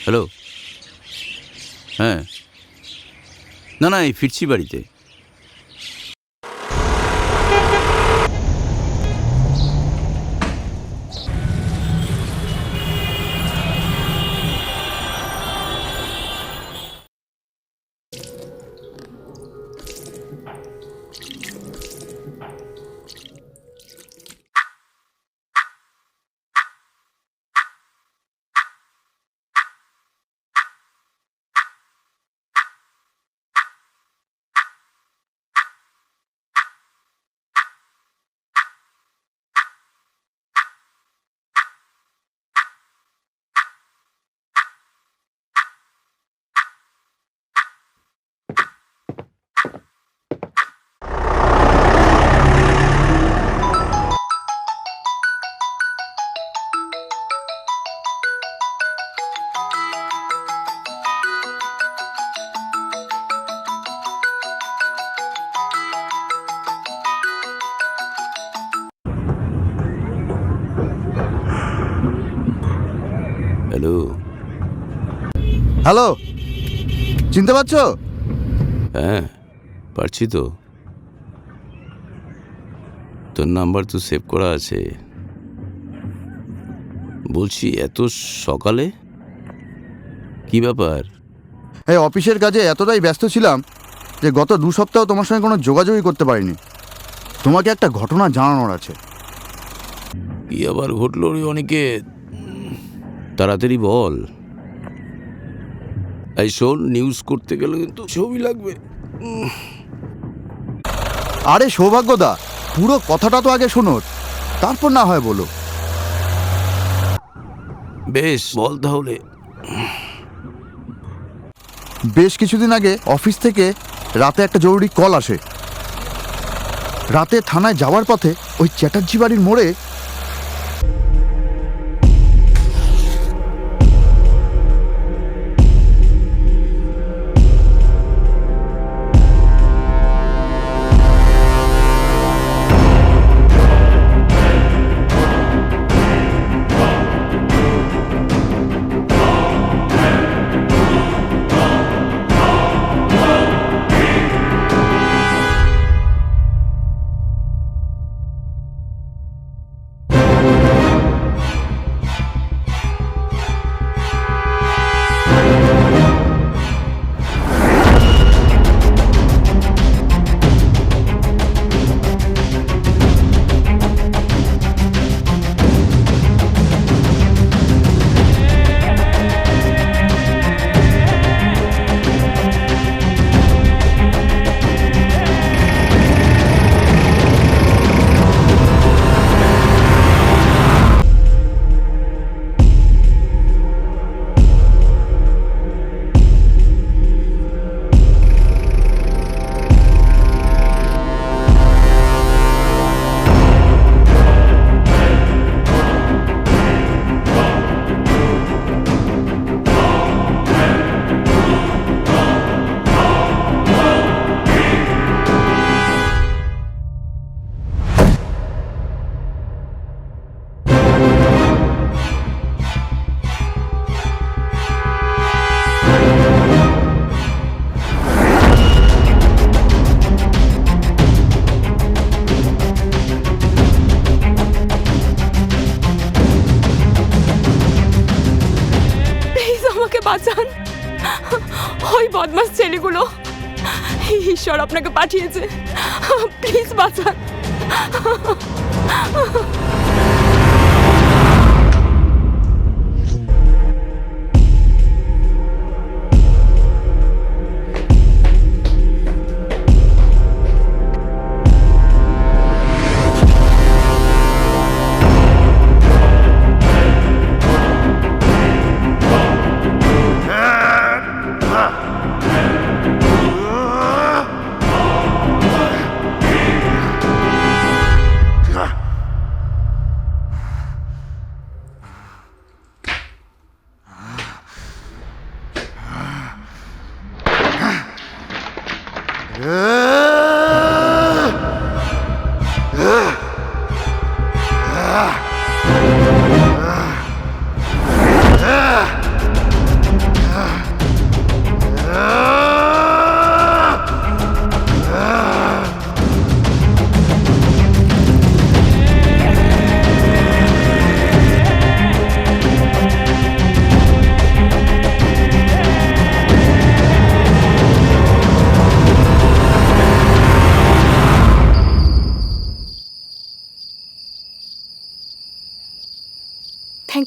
Hello. হ্যাঁ, না না, এই ফিরছি বাড়িতে। হ্যালো। হ্যালো, চিনতে পারছো? হ্যাঁ, পারছি তো। তোর নাম্বার তো সেভ করা আছে। বলছি, এত সকালে কি ব্যাপার? এই অফিসের কাজে এতটাই ব্যস্ত ছিলাম যে গত 2 সপ্তাহ তোমার সঙ্গে কোনো যোগাযোগই করতে পারিনি। তোমাকে একটা ঘটনা জানানোর আছে। কি আবার ঘটলো রে অনিকেত? তাড়াতাড়ি বল। এই শোন, নিউজ করতে গেলে কিন্তু ছবি লাগবে। আরে সৌভাগ্যদা, পুরো কথাটা তো আগে শোনো, তারপর না হয় বলো। বেশ, বল তাহলে। বেশ কিছুদিন আগে অফিস থেকে রাতে একটা জরুরি কল আসে। রাতে থানায় যাওয়ার পথে ওই চ্যাটার্জি বাড়ির মোড়ে বাঁচান, ওই বদমাস ছেলেগুলো ঈশ্বর আপনাকে পাঠিয়েছে, প্লিজ বাঁচান।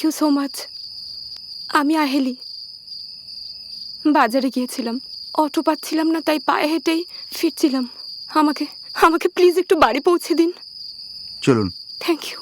You so much. আমি আহেলি, বাজারে গিয়েছিলাম, অটো পাচ্ছিলাম না, তাই পায়ে হেঁটেই ফিরছিলাম। আমাকে আমাকে প্লিজ একটু বাড়ি পৌঁছে দিন। চলুন। Thank you.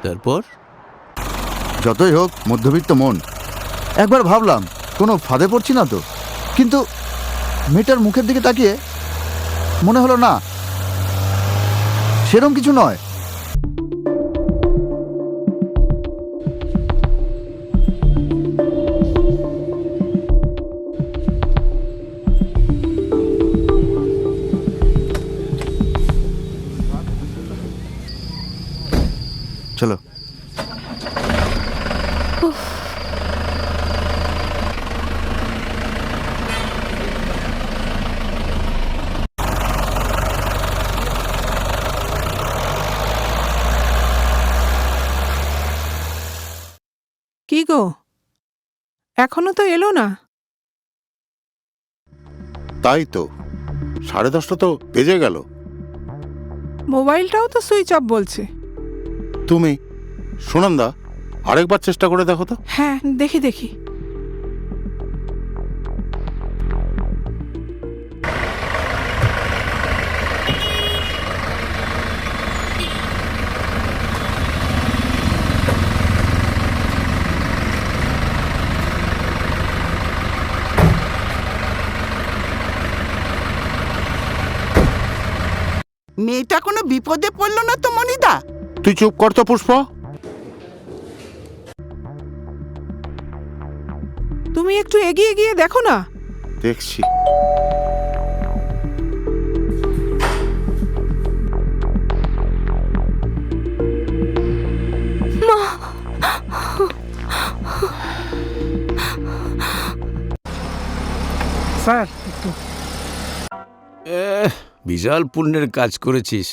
তারপর যতই হোক মধ্যবিত্ত মন, একবার ভাবলাম কোনো ফাঁদে পড়ছি না তো, কিন্তু মেয়েটার মুখের দিকে তাকিয়ে মনে হলো না, সেরকম কিছু নয়। চলো। কি গো, এখনো তো এলো না? তাই তো, 10:30 তো বেজে গেল। মোবাইলটাও তো সুইচ অফ বলছে। তুমি সুনন্দা, আরেকবার চেষ্টা করে দেখো তো। হ্যাঁ, দেখি দেখি। মেয়েটা কোনো বিপদে পড়লো না তো মনিদা? তুই চুপ কর তো পুষ্প। তুমি একটু এগিয়ে গিয়ে দেখো না। দেখছি। স্যার একটু। বিশাল পুণ্যের কাজ করেছিস।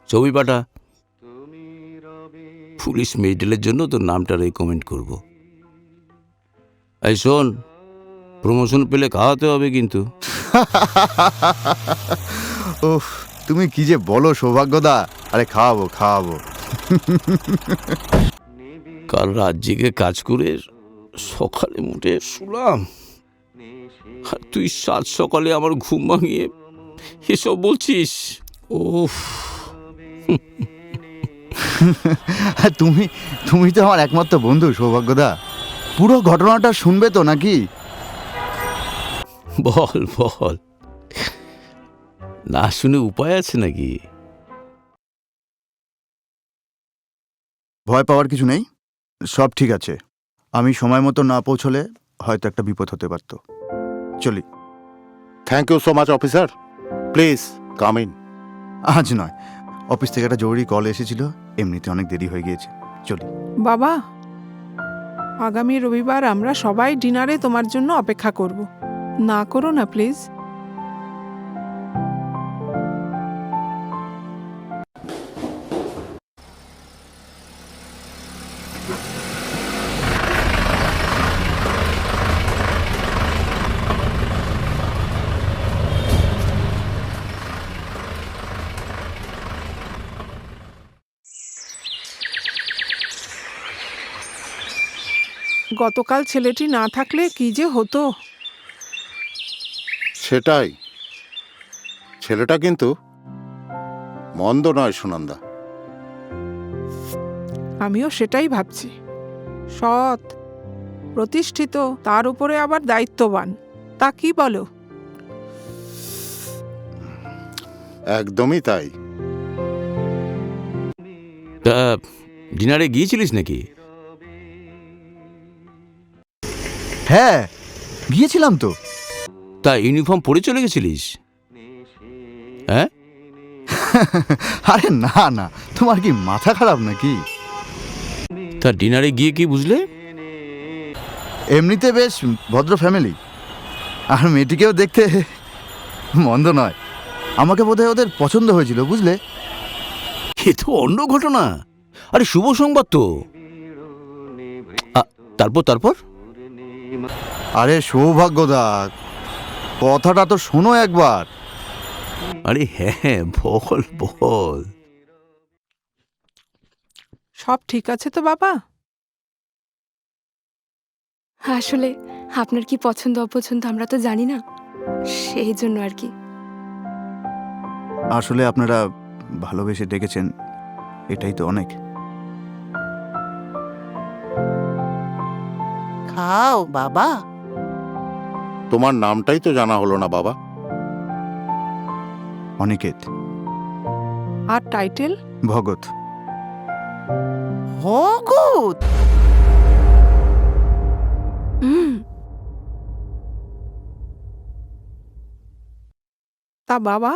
ছবি পাঠা, পুলিশ মেডেলের জন্য তোর নামটা রেকমেন্ড করব। এই শোন, প্রমোশন পেলে খাওয়াতে হবে কিন্তু। ওহ, তুমি কি যে বলো সৌভাগ্যদা। আরে খাওয়াবো খাওয়াবো। কাল রাত জেগে কাজ করে সকালে মুঠে শুলাম, আর তুই সাত সকালে আমার ঘুম ভাঙিয়ে এসব বলছিস। ওফ, তুমি তুমি তো আমার একমাত্র বন্ধু সৌভাগ্যদা। পুরো ঘটনাটা শুনবে তো নাকি? বল বল, না শুনে উপায় আছে নাকি? ভয় পাওয়ার কিছু নেই, সব ঠিক আছে। আমি সময় মতো না পৌঁছলে হয়তো একটা বিপদ হতে পারত। চলি। Thank you so much officer. Please come in. আজ নয়, অফিস থেকে একটা জরুরি কল এসেছিল, এমনিতে অনেক দেরি হয়ে গিয়েছে। চলি। বাবা, আগামী রবিবার আমরা সবাই ডিনারে তোমার জন্য অপেক্ষা করব। না করো না প্লিজ। গতকাল ছেলেটি না থাকলে কি যে হতো। সেটাই, ছেলেটা কিন্তু মন্দ নয় সুনন্দা। আমিও সেটাই ভাবছি। সৎ, প্রতিষ্ঠিত, তার উপরে আবার দায়িত্ববান। তা কি বলো? একদমই তাই। তা ডিনারে গিয়েছিলিস নাকি? হ্যাঁ, গিয়েছিলাম তো। তা ইউনিফর্ম পরে চলে গেছিলিস? হ্যাঁ, আরে না না, তোমার কি মাথা খারাপ নাকি? তা ডিনারে গিয়ে কি বুঝলে? এমনিতে বেশ ভদ্র ফ্যামিলি, আর মেয়েটিকেও দেখতে মন্দ নয়। আমাকে বোধহয় ওদের পছন্দ হয়েছিল, বুঝলে? এ তো অন্য ঘটনা। আরে শুভ সংবাদ তো। তারপর তারপর আরে সৌভাগ্যদা, কথাটা তো শোনো একবার। আরে হ্যাঁ, বল বল। সব ঠিক আছে তো বাবা? আসলে আপনার কি পছন্দ অপছন্দ আমরা তো জানি না, সেই জন্য আর কি। আসলে আপনারা ভালোবেসে ডেকেছেন, এটাই তো অনেক। খাও বাবা। তোমার নামটাই তো জানা হলো না বাবা। অনিকেত। আর টাইটেল? ভগত। ভগত। তা বাবা,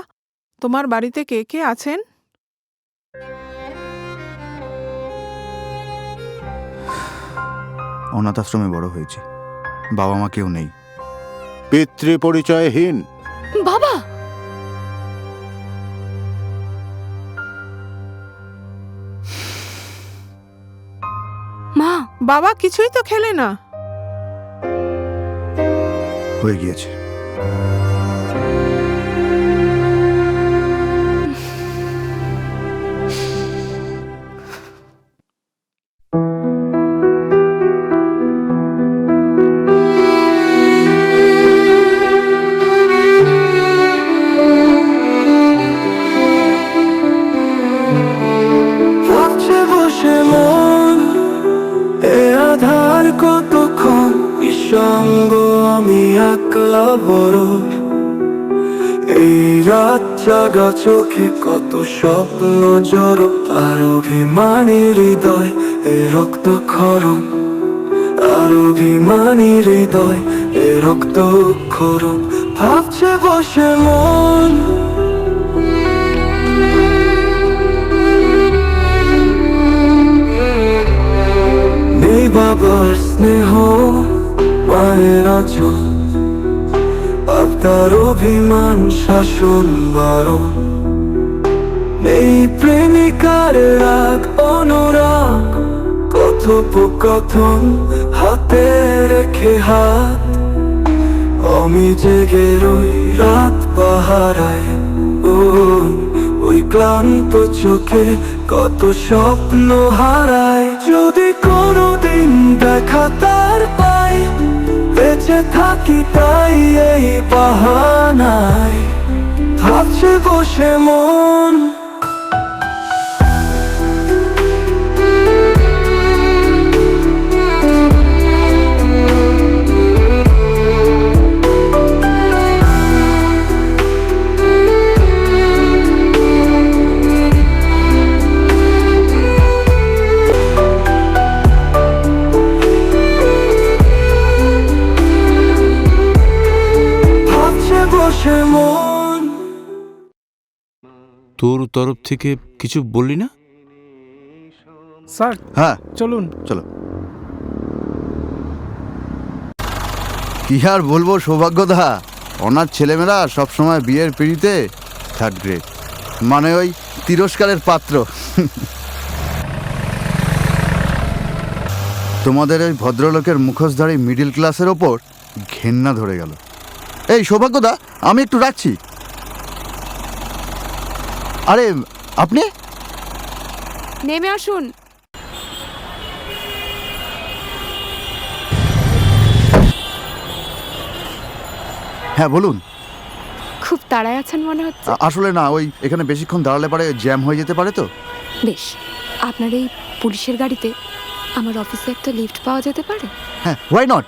তোমার বাড়িতে কে কে আছেন? অনাথ আশ্রমে বড় হয়েছে, বাবা মা কেউ নেই। পিতৃ পরিচয়হীন। বাবা, মা, বাবা কিছুই তো খেলে না। হয়ে গিয়েছে। ভাবছে বসে মন, এ আধার কতক্ষণ নিঃসঙ্গ আমি একলা বড়। এই রাত জাগা চোখে কত স্বপ্ন জড়ো, আর অভিমানী হৃদয় এ রক্ত ক্ষরণ, আর অভিমানী হৃদয় এ রক্ত ক্ষরণ। ভাবছে বসে মন, নেই বাবার স্নেহ, মায়ের আঁচল, আপনার অভিমান শাসন বারণ। নেই প্রেমিকার রাগ অনুরাগ, কথোপকথন হাতে রেখে হাত। আমি জেগে রই রাত পাহারায়, ওই ক্লান্ত চোখে কত স্বপ্ন হারায়। যদি কোনোদিন দেখা তার পাই, বেঁচে থাকি তাই এই বাহানায়। ভাবছে বসে মন, ভাবছে বসে মন। তোর তরফ থেকে কিছু বললি না? স্যার হ্যাঁ চলুন। চলো। কি আর বলবো সৌভাগ্যদা, অনাথ ছেলেমেয়েরা সবসময় বিয়ের পিঁড়িতে থার্ড গ্রেড, মানে ওই তিরস্কারের পাত্র। তোমাদের ওই ভদ্রলোকের মুখোশধারী মিডিল ক্লাসের ওপর ঘেন্না ধরে গেল। এই সৌভাগ্যদা, আমি একটু রাখছি। আরে আপনি নেমে আসুন। হ্যাঁ বলুন। খুব তাড়ায় আছেন মনে হচ্ছে। আসলে না, ওই এখানে বেশিক্ষণ দাঁড়ালে পারে জ্যাম হয়ে যেতে পারে তো। বেশ, আপনার এই পুলিশের গাড়িতে আমার অফিসে একটা লিফট পাওয়া যেতে পারে? হ্যাঁ, হোয়াই নট,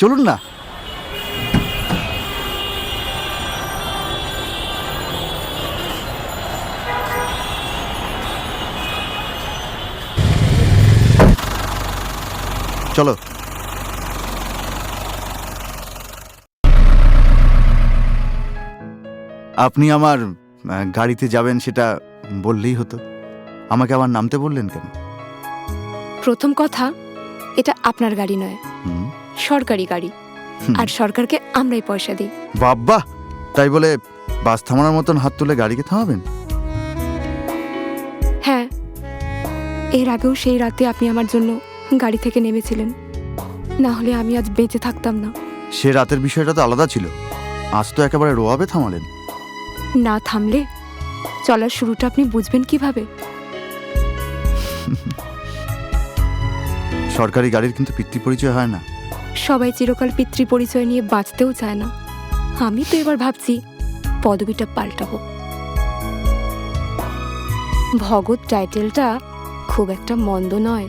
চলুন না। চলো। আপনি আমার গাড়িতে যাবেন সেটা বললেই হতো, আমাকে আবার নামতে বললেন কেন? প্রথম কথা, এটা আপনার গাড়ি নয়, হুম, সরকারি গাড়ি, হুম। আর সরকারকে আমরাই পয়সা দিই। বাবা, তাই বলে বাস থামানোর মতন হাত তুলে গাড়িকে থামাবেন? হ্যাঁ, এর আগেও সেই রাতে আপনি আমার জন্য গাড়ি থেকে নেমেছিলেন। না হলে আমি আজ বেঁচে থাকতাম না। সে রাতের বিষয়টা তো আলাদা ছিল, আজ তো একেবারে রোয়াবে থামালেন। না থামলে চলার শুরুটা আপনি বুঝবেন কিভাবে? সরকারি গাড়ির কিন্তু পিতৃ পরিচয় হয় না। সবাই চিরকাল পিতৃ পরিচয় নিয়ে বাঁচতেও চায় না। আমি তো এবার ভাবছি পদবিটা পাল্টাবো। ভগৎ টাইটেলটা খুব একটা মন্দ নয়।